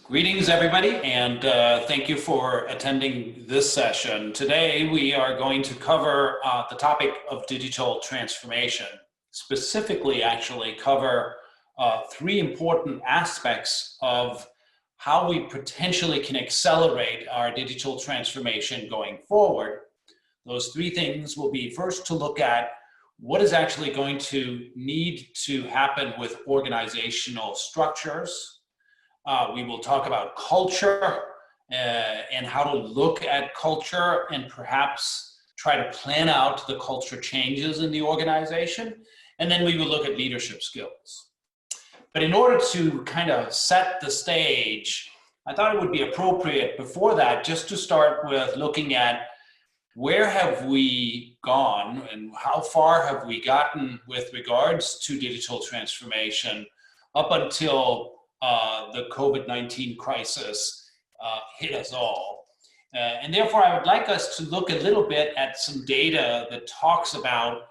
Greetings, everybody, and thank you for attending this session. Today, we are going to cover the topic of digital transformation. Specifically, actually cover three important aspects of how we potentially can accelerate our digital transformation going forward. Those three things will be first to look at what is actually going to need to happen with organizational structures. We will talk about culture and how to look at culture and perhaps try to plan out the culture changes in the organization. And then we will look at leadership skills. But in order to kind of set the stage, I thought it would be appropriate before that just to start with looking at where have we gone and how far have we gotten with regards to digital transformation up until the COVID-19 crisis hit us all. And therefore, I would like us to look a little bit at some data that talks about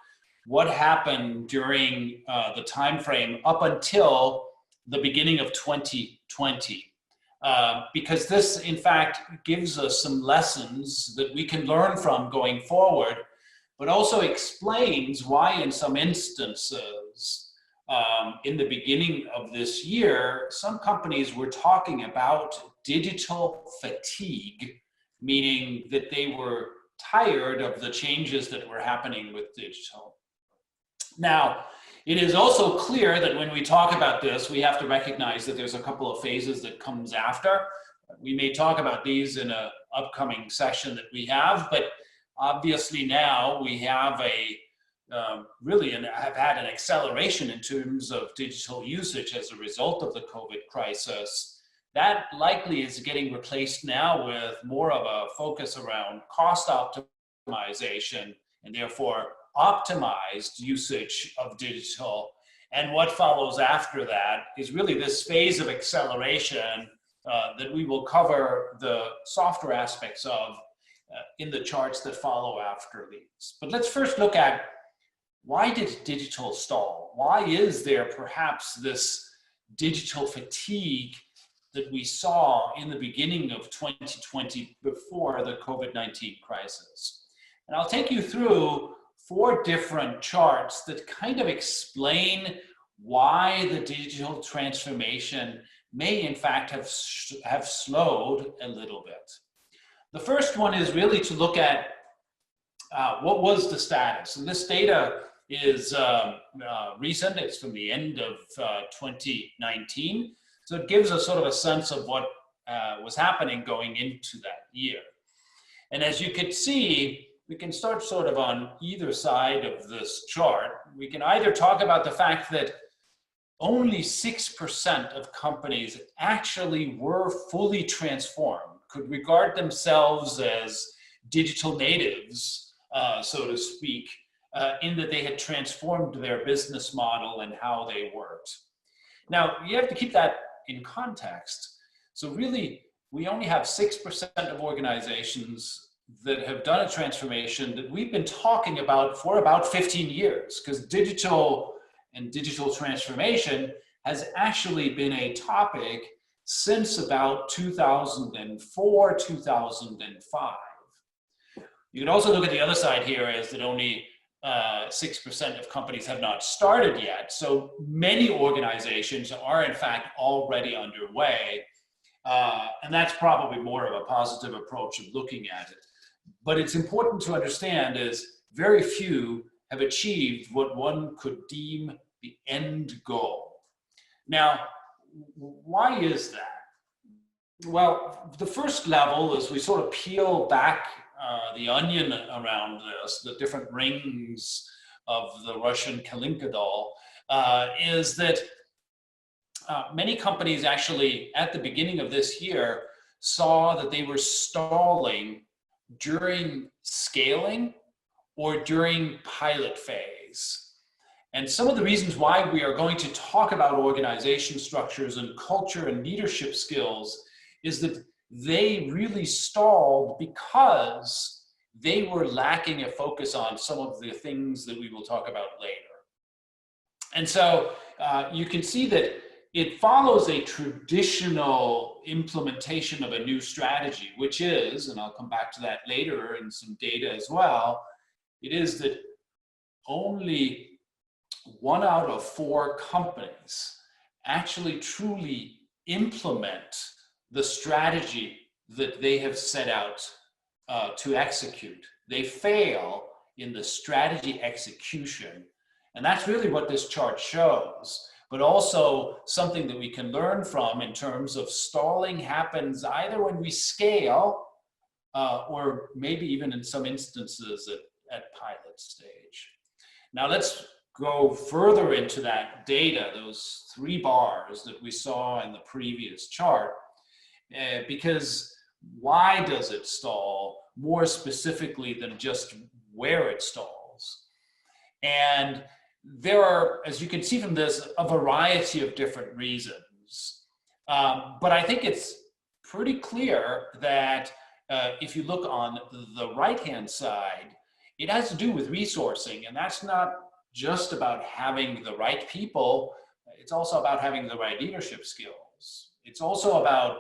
what happened during the time frame up until the beginning of 2020. Because this, in fact, gives us some lessons that we can learn from going forward, but also explains why in some instances, in the beginning of this year, some companies were talking about digital fatigue, meaning that they were tired of the changes that were happening with digital. Now, it is also clear that when we talk about this, we have to recognize that there's a couple of phases that comes after. We may talk about these in an upcoming session that we have, but obviously now we have have had an acceleration in terms of digital usage as a result of the COVID crisis. That likely is getting replaced now with more of a focus around cost optimization and therefore optimized usage of digital. And what follows after that is really this phase of acceleration that we will cover the softer aspects of in the charts that follow after these. But let's first look at why did digital stall? Why is there perhaps this digital fatigue that we saw in the beginning of 2020 before the COVID-19 crisis? And I'll take you through four different charts that kind of explain why the digital transformation may in fact have slowed a little bit. The first one is really to look at what was the status. And this data is recent. It's from the end of 2019. So it gives us sort of a sense of what was happening going into that year. And as you can see, we can start sort of on either side of this chart. We can either talk about the fact that only 6% of companies actually were fully transformed, could regard themselves as digital natives, so to speak, in that they had transformed their business model and how they worked. Now, you have to keep that in context. So really, we only have 6% of organizations that have done a transformation that we've been talking about for about 15 years, because digital and digital transformation has actually been a topic since about 2004, 2005. You can also look at the other side here as that only 6% of companies have not started yet. So many organizations are in fact already underway. And that's probably more of a positive approach of looking at it. But it's important to understand is very few have achieved what one could deem the end goal. Now, why is that? Well, the first level is we sort of peel back the onion around this, the different rings of the Russian Kalinka doll, is that many companies actually at the beginning of this year saw that they were stalling during scaling or during pilot phase. And some of the reasons why we are going to talk about organization structures and culture and leadership skills is that they really stalled because they were lacking a focus on some of the things that we will talk about later. And so you can see that it follows a traditional implementation of a new strategy, which is, and I'll come back to that later in some data as well, it is that only 1 out of 4 companies actually truly implement the strategy that they have set out to execute. They fail in the strategy execution. And that's really what this chart shows, but also something that we can learn from in terms of stalling happens either when we scale or maybe even in some instances at pilot stage. Now let's go further into that data, those 3 bars that we saw in the previous chart, because why does it stall more specifically than just where it stalls? And there are, as you can see from this, a variety of different reasons. But I think it's pretty clear that if you look on the right-hand side, it has to do with resourcing, and that's not just about having the right people. It's also about having the right leadership skills. It's also about,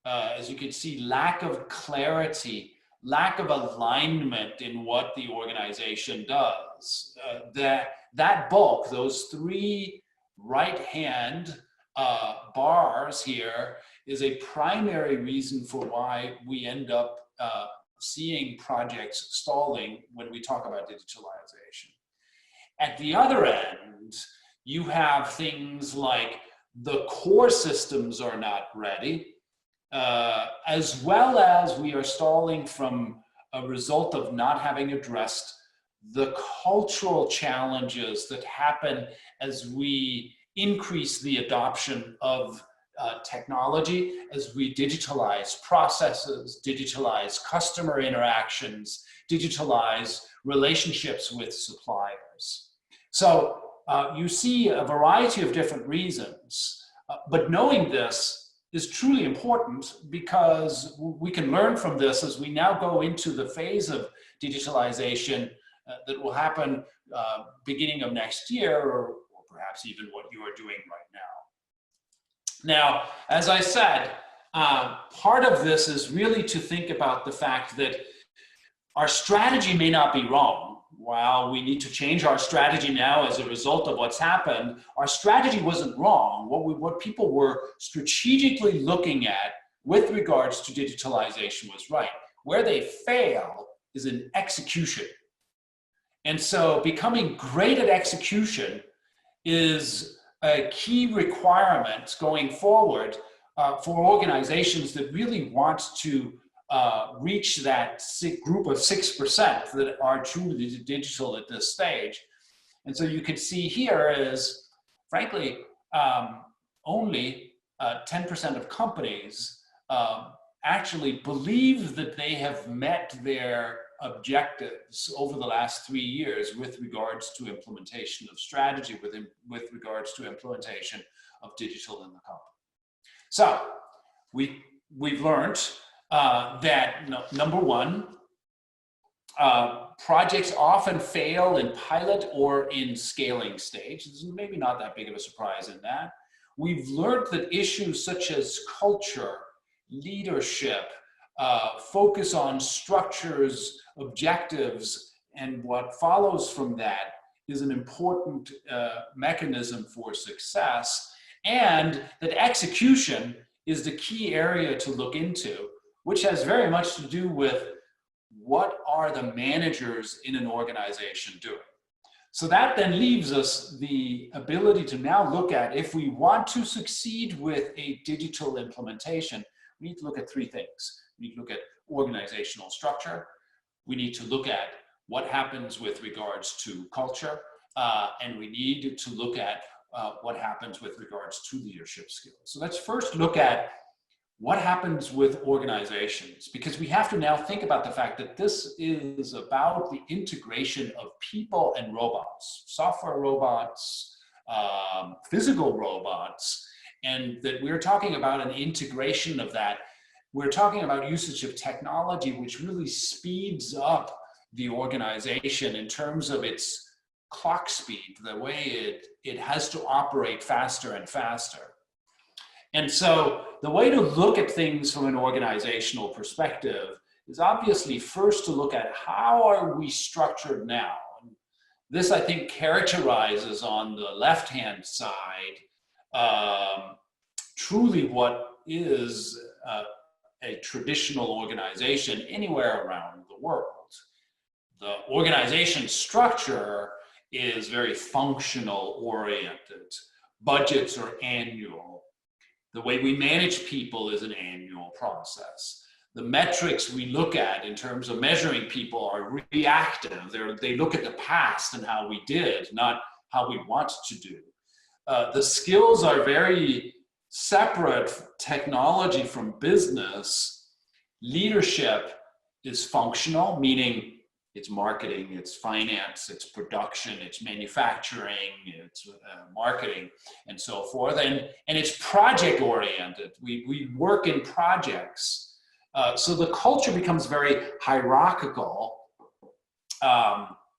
as you can see, lack of clarity, lack of alignment in what the organization does. That bulk, those 3 right-hand bars here, is a primary reason for why we end up seeing projects stalling when we talk about digitalization. At the other end, you have things like the core systems are not ready, as well as we are stalling from a result of not having addressed the cultural challenges that happen as we increase the adoption of technology, as we digitalize processes, digitalize customer interactions, digitalize relationships with suppliers. So you see a variety of different reasons, but knowing this is truly important because we can learn from this as we now go into the phase of digitalization that will happen beginning of next year, or perhaps even what you are doing right now. Now, as I said, part of this is really to think about the fact that our strategy may not be wrong. While we need to change our strategy now as a result of what's happened, our strategy wasn't wrong. What people were strategically looking at with regards to digitalization was right. Where they fail is in execution. And so becoming great at execution is a key requirement going forward for organizations that really want to reach that group of 6% that are truly digital at this stage. And so you can see here is, frankly, only 10% of companies actually believe that they have met their objectives over the last 3 years with regards to implementation of strategy, with regards to implementation of digital in the company. So we've learned that number one, projects often fail in pilot or in scaling stage. This is maybe not that big of a surprise in that. We've learned that issues such as culture, leadership, focus on structures, objectives, and what follows from that is an important mechanism for success, and that execution is the key area to look into, which has very much to do with what are the managers in an organization doing. So that then leaves us the ability to now look at, if we want to succeed with a digital implementation, we need to look at 3 things. We need to look at organizational structure. We need to look at what happens with regards to culture. And we need to look at what happens with regards to leadership skills. So let's first look at what happens with organizations, because we have to now think about the fact that this is about the integration of people and robots, software robots, physical robots, and that we're talking about an integration of that. We're talking about usage of technology, which really speeds up the organization in terms of its clock speed, the way it has to operate faster and faster. And so the way to look at things from an organizational perspective is obviously first to look at how are we structured now. This, I think, characterizes on the left-hand side truly what is a traditional organization anywhere around the world. The organization structure is very functional oriented. Budgets are annual. The way we manage people is an annual process. The metrics we look at in terms of measuring people are reactive. They look at the past and how we did, not how we want to do. The skills are very separate, technology from business. Leadership is functional, meaning it's marketing, it's finance, it's production, it's manufacturing, it's marketing, and so forth. And it's project oriented. We work in projects. So the culture becomes very hierarchical,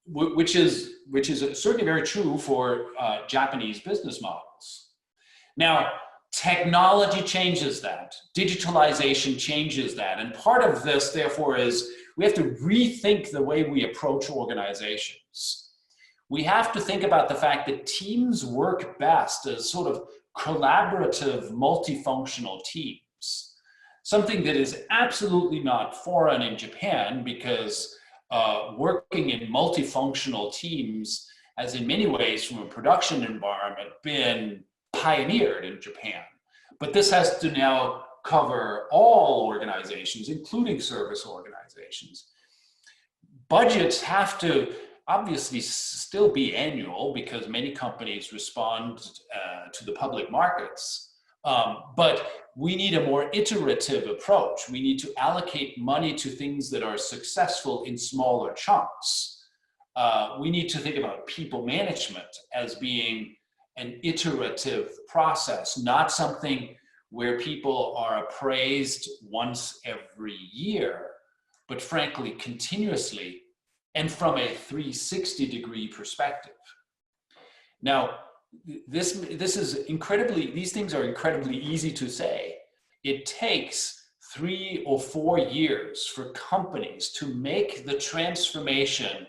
which is certainly very true for Japanese business models. Now, technology changes that. Digitalization changes that. And part of this, therefore, is we have to rethink the way we approach organizations. We have to think about the fact that teams work best as sort of collaborative, multifunctional teams. Something that is absolutely not foreign in Japan, because working in multifunctional teams has in many ways from a production environment been pioneered in Japan. But this has to now cover all organizations, including service organizations. Budgets have to obviously still be annual because many companies respond to the public markets. But we need a more iterative approach. We need to allocate money to things that are successful in smaller chunks. We need to think about people management as being an iterative process, not something where people are appraised once every year, but frankly, continuously and from a 360-degree perspective. Now, this is incredibly, these things are incredibly easy to say. It takes 3 or 4 years for companies to make the transformation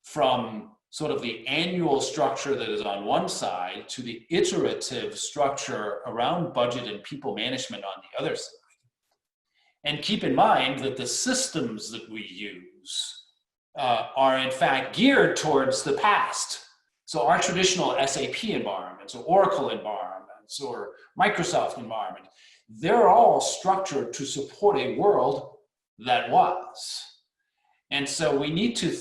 from sort of the annual structure that is on one side to the iterative structure around budget and people management on the other side. And keep in mind that the systems that we use are in fact geared towards the past. So our traditional SAP environments or Oracle environments or Microsoft environment, they're all structured to support a world that was. And so we need to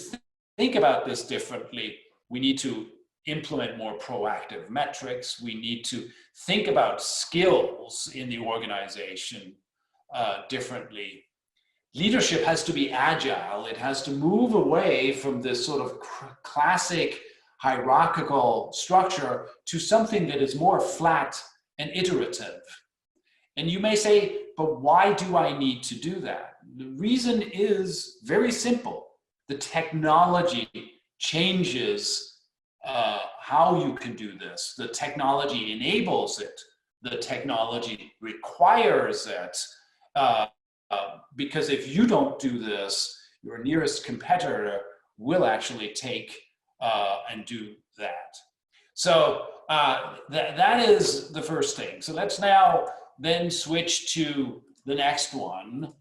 think about this differently. We need to implement more proactive metrics. We need to think about skills in the organization differently. Leadership has to be agile. It has to move away from this sort of classic hierarchical structure to something that is more flat and iterative. And you may say, but why do I need to do that? The reason is very simple. The technology changes how you can do this. The technology enables it. The technology requires it. Because if you don't do this, your nearest competitor will actually take and do that. So that is the first thing. So let's now then switch to the next one,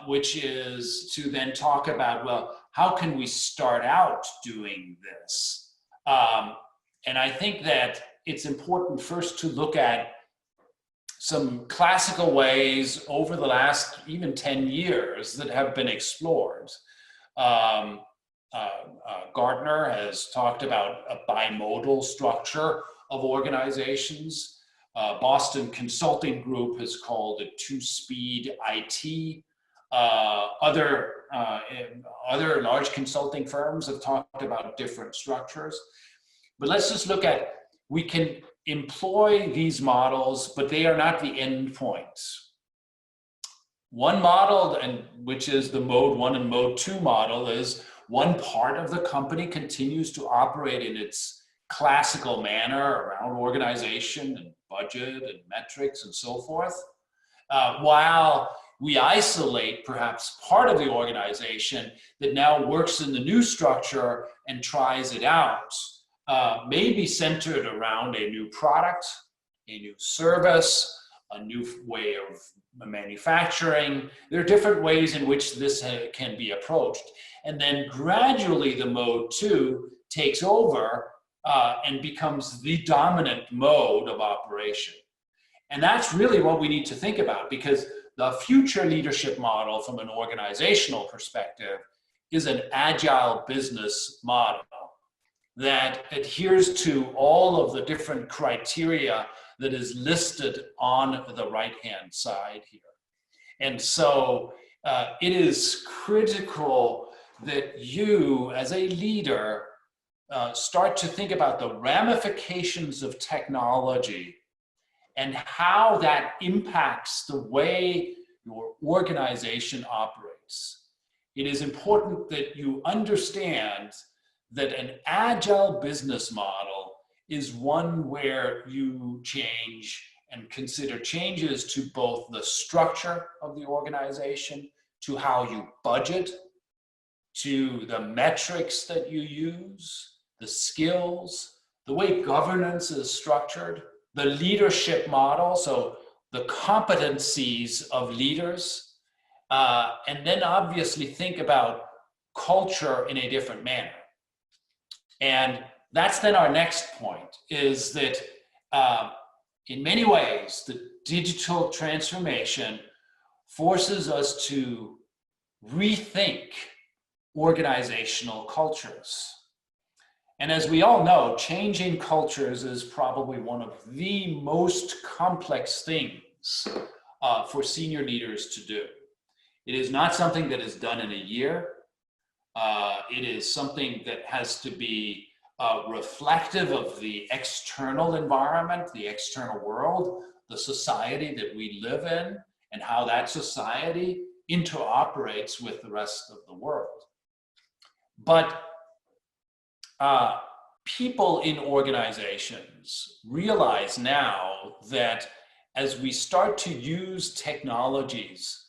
which is to then talk about, well, how can we start out doing this? And I think that it's important first to look at some classical ways over the last even 10 years that have been explored. Gartner has talked about a bimodal structure of organizations. Boston Consulting Group has called it two-speed IT. Other large consulting firms have talked about different structures. But let's just look at, we can employ these models, but they are not the end points. One model, and which is the mode 1 and mode 2 model, is one part of the company continues to operate in its classical manner around organization and budget and metrics and so forth, while we isolate perhaps part of the organization that now works in the new structure and tries it out, maybe centered around a new product, a new service, a new way of manufacturing. There are different ways in which this can be approached. And then gradually the mode 2 takes over and becomes the dominant mode of operation. And that's really what we need to think about, because the future leadership model from an organizational perspective is an agile business model that adheres to all of the different criteria that is listed on the right-hand side here. And so it is critical that you, as a leader, start to think about the ramifications of technology and how that impacts the way your organization operates. It is important that you understand that an agile business model is one where you change and consider changes to both the structure of the organization, to how you budget, to the metrics that you use, the skills, the way governance is structured, the leadership model, so the competencies of leaders, and then obviously think about culture in a different manner. And that's then our next point, is that in many ways, the digital transformation forces us to rethink organizational cultures. And as we all know, changing cultures is probably one of the most complex things for senior leaders to do. It is not something that is done in a year. It is something that has to be reflective of the external environment, the external world, the society that we live in, and how that society interoperates with the rest of the world. But people in organizations realize now that as we start to use technologies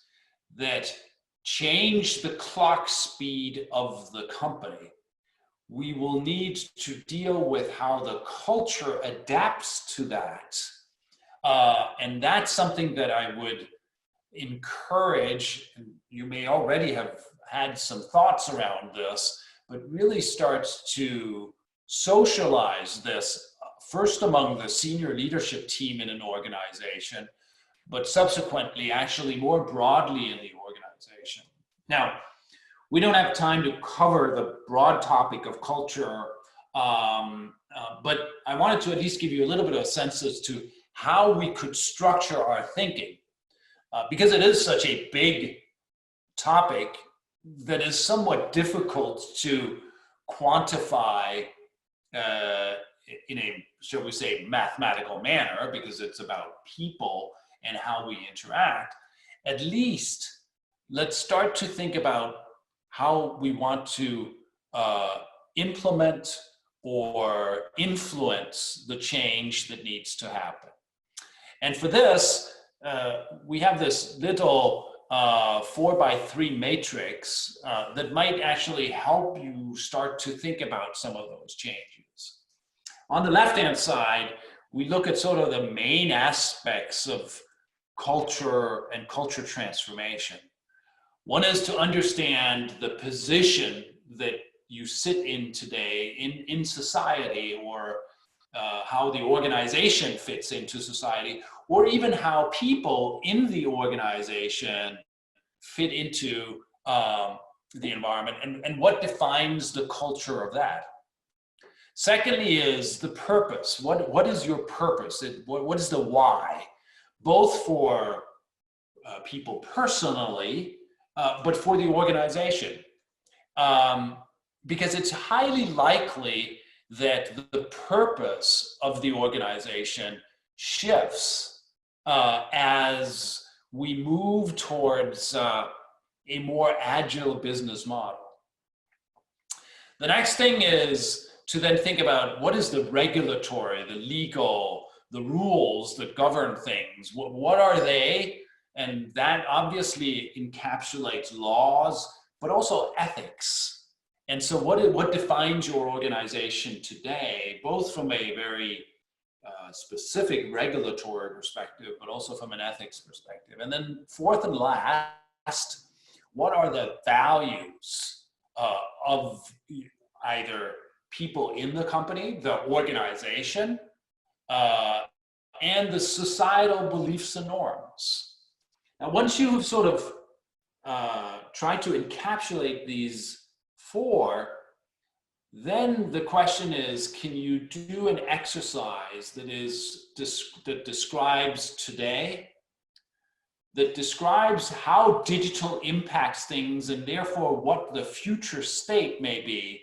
that change the clock speed of the company, we will need to deal with how the culture adapts to that. And that's something that I would encourage, and you may already have had some thoughts around this, but really starts to socialize this first among the senior leadership team in an organization, but subsequently actually more broadly in the organization. Now, we don't have time to cover the broad topic of culture, but I wanted to at least give you a little bit of a sense as to how we could structure our thinking, because it is such a big topic that is somewhat difficult to quantify in a, shall we say, mathematical manner, because it's about people and how we interact. At least let's start to think about how we want to implement or influence the change that needs to happen. And for this, we have this little 4x3 matrix that might actually help you start to think about some of those changes. On the left-hand side, we look at sort of the main aspects of culture and culture transformation. One is to understand the position that you sit in today in society, or how the organization fits into society, or even how people in the organization fit into the environment, and what defines the culture of that. Secondly is the purpose. What is your purpose? What is the why? Both for people personally, but for the organization. Because it's highly likely that the purpose of the organization shifts as we move towards a more agile business model. The next thing is to then think about what is the regulatory, the legal, the rules that govern things. What are they? And that obviously encapsulates laws, but also ethics. And so what defines your organization today, both from a very specific regulatory perspective, but also from an ethics perspective. And then fourth and last, what are the values of either people in the company, the organization, and the societal beliefs and norms. Now, once you have sort of tried to encapsulate these four, then the question is, can you do an exercise that describes today, that describes how digital impacts things and therefore what the future state may be,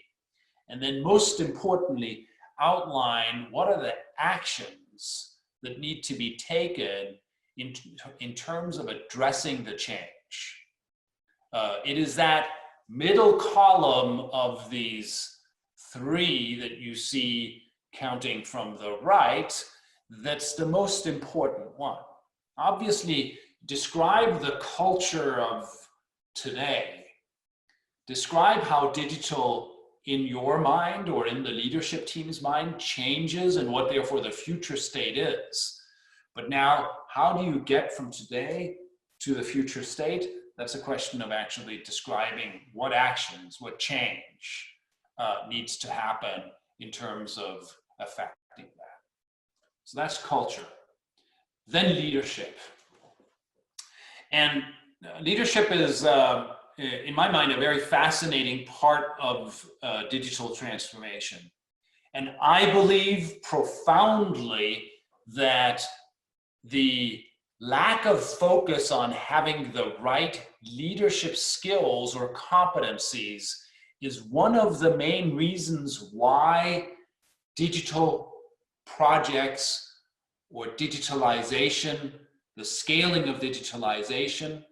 and then most importantly, outline what are the actions that need to be taken in terms of addressing the change. It is that middle column of these three that you see counting from the right that's the most important one. Obviously, describe the culture of today. Describe how digital in your mind or in the leadership team's mind changes and what therefore the future state is. But now, how do you get from today to the future state? That's a question of actually describing what actions, what change needs to happen in terms of affecting that. So that's culture. Then leadership. And leadership is, in my mind, a very fascinating part of digital transformation. And I believe profoundly that the lack of focus on having the right leadership skills or competencies is one of the main reasons why digital projects or digitalization, the scaling of digitalization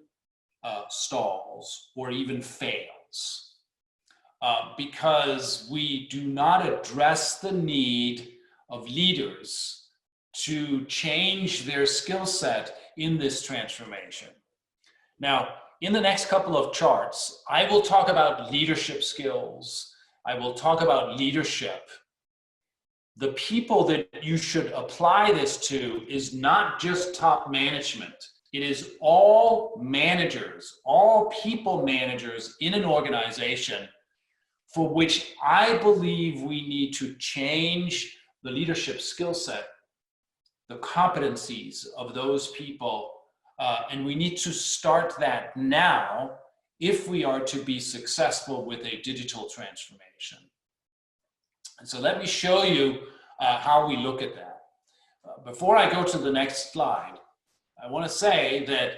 stalls or even fails. Because we do not address the need of leaders to change their skill set in this transformation. Now, in the next couple of charts, I will talk about leadership skills. I will talk about leadership. The people that you should apply this to is not just top management. It is all managers, all people managers in an organization for which I believe we need to change the leadership skill set, the competencies of those people, and we need to start that now if we are to be successful with a digital transformation. And so let me show you how we look at that. Before I go to the next slide, I want to say that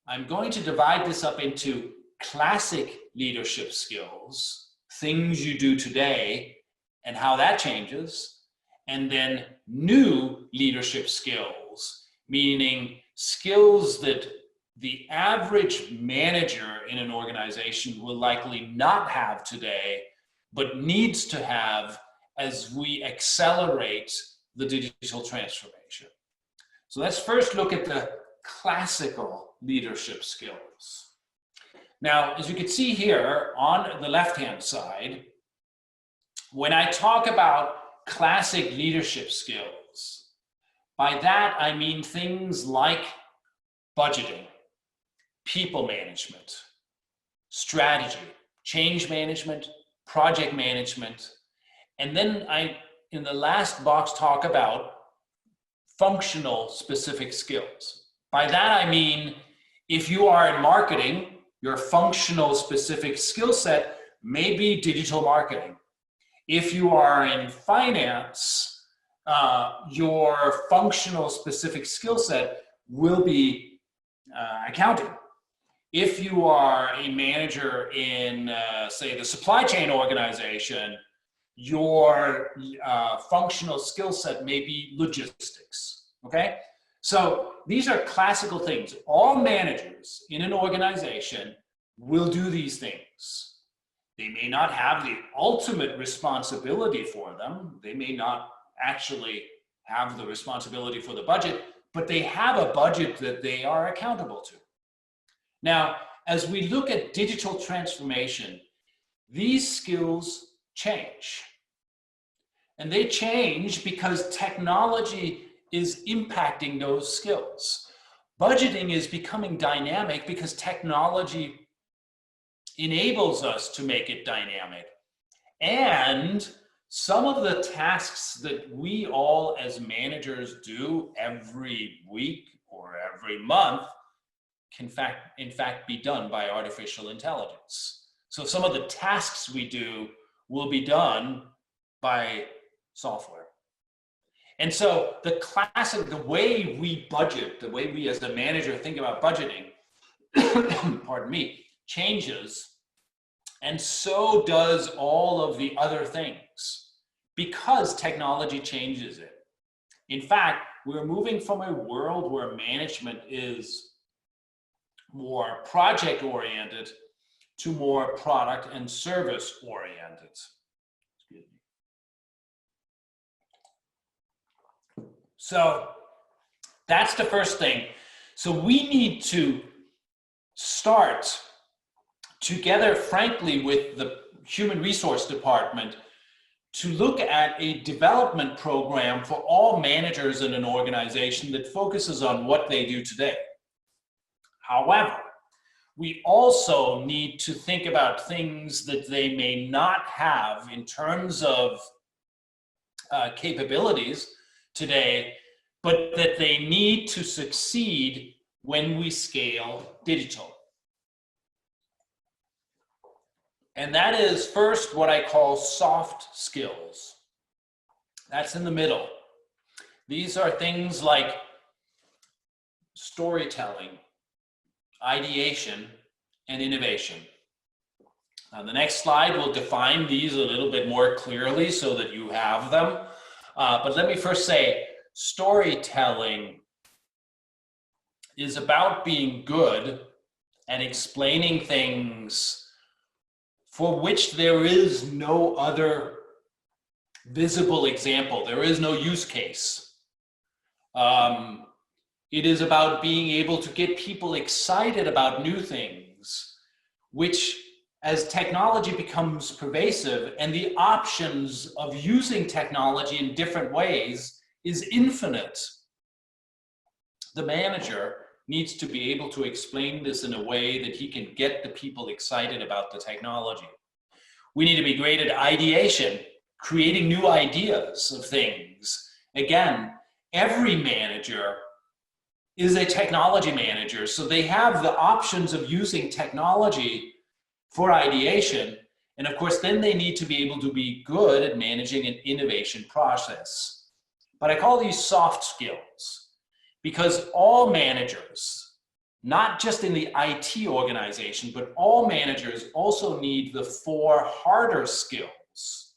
I'm going to divide this up into classic leadership skills, things you do today and how that changes, and then new leadership skills, meaning skills that the average manager in an organization will likely not have today, but needs to have as we accelerate the digital transformation. So let's first look at the classical leadership skills. Now, as you can see here on the left-hand side, when I talk about classic leadership skills, by that I mean things like budgeting, people management, strategy, change management, project management, and then I, in the last box, talk about functional specific skills. By that I mean, if you are in marketing, your functional specific skill set may be digital marketing. If you are in finance, your functional specific skill set will be accounting. If you are a manager in, say, the supply chain organization, your functional skill set may be logistics, okay? So these are classical things. All managers in an organization will do these things. They may not have the ultimate responsibility for them. They may not actually have the responsibility for the budget, but they have a budget that they are accountable to. Now, as we look at digital transformation, these skills change. And they change because technology is impacting those skills. Budgeting is becoming dynamic because technology enables us to make it dynamic. And some of the tasks that we all as managers do every week or every month can in fact be done by artificial intelligence. So some of the tasks we do will be done by software. And so the way we budget, the way we as a manager think about budgeting, pardon me, changes. And so does all of the other things because technology changes it. In fact, we're moving from a world where management is more project-oriented to more product and service-oriented. Excuse me. So that's the first thing. So we need to start together, frankly, with the Human Resource Department to look at a development program for all managers in an organization that focuses on what they do today. However, we also need to think about things that they may not have in terms of capabilities today, but that they need to succeed when we scale digital. And that is first what I call soft skills. That's in the middle. These are things like storytelling, ideation, and innovation. Now, the next slide will define these a little bit more clearly so that you have them. But let me first say, storytelling is about being good at explaining things for which there is no other visible example. There is no use case. It is about being able to get people excited about new things, which as technology becomes pervasive and the options of using technology in different ways is infinite, the manager needs to be able to explain this in a way that he can get the people excited about the technology. We need to be great at ideation, creating new ideas of things. Again, every manager is a technology manager, so they have the options of using technology for ideation. And of course, then they need to be able to be good at managing an innovation process. But I call these soft skills because all managers, not just in the IT organization, but all managers also need the 4 harder skills.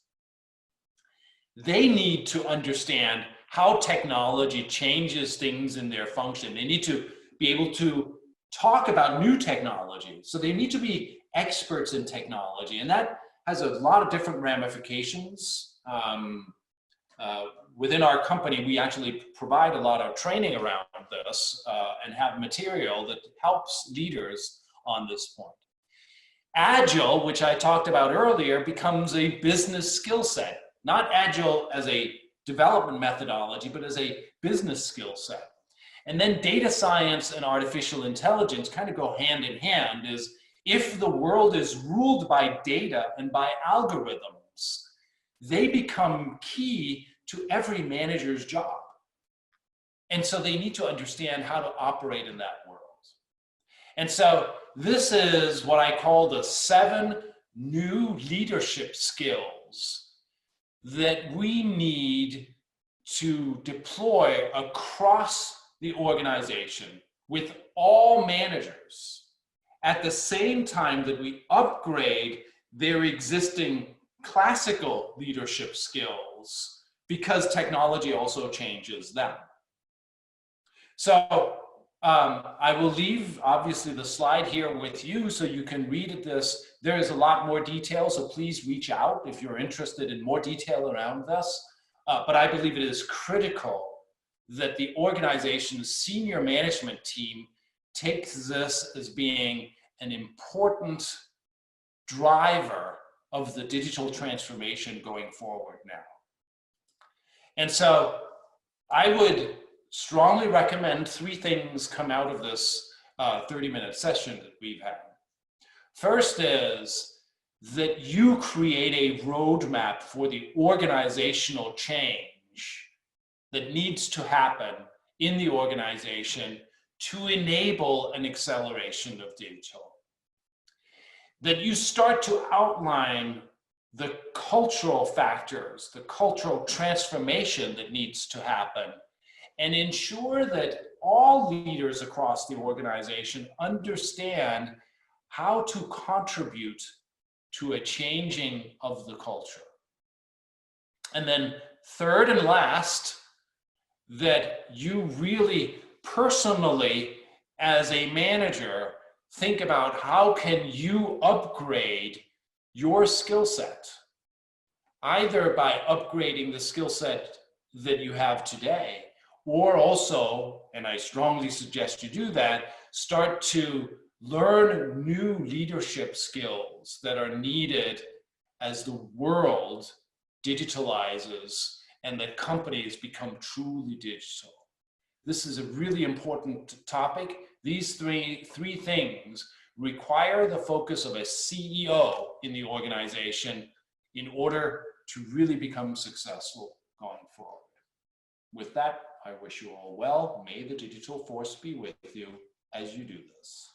They need to understand how technology changes things in their function. They need to be able to talk about new technology. So they need to be experts in technology. And that has a lot of different ramifications. Within our company, we actually provide a lot of training around this and have material that helps leaders on this point. Agile, which I talked about earlier, becomes a business skill set. Not agile as a development methodology, but as a business skill set. And then data science and artificial intelligence kind of go hand in hand. Is if the world is ruled by data and by algorithms, they become key to every manager's job. And so they need to understand how to operate in that world. And so this is what I call the 7 new leadership skills that we need to deploy across the organization with all managers at the same time that we upgrade their existing classical leadership skills, because technology also changes them. So I will leave, obviously, the slide here with you so you can read this. There is a lot more detail, so please reach out if you're interested in more detail around this. But I believe it is critical that the organization's senior management team takes this as being an important driver of the digital transformation going forward now. And so I would strongly recommend 3 things come out of this 30-minute session that we've had. First is that you create a roadmap for the organizational change that needs to happen in the organization to enable an acceleration of digital. That you start to outline the cultural factors, the cultural transformation that needs to happen, and ensure that all leaders across the organization understand how to contribute to a changing of the culture. And then third and last, that you really personally, as a manager, think about how can you upgrade your skill set, either by upgrading the skill set that you have today, or also, and I strongly suggest you do that, start to learn new leadership skills that are needed as the world digitalizes and the companies become truly digital. This is a really important topic. These three things require the focus of a CEO in the organization in order to really become successful going forward. With that, I wish you all well. May the digital force be with you as you do this.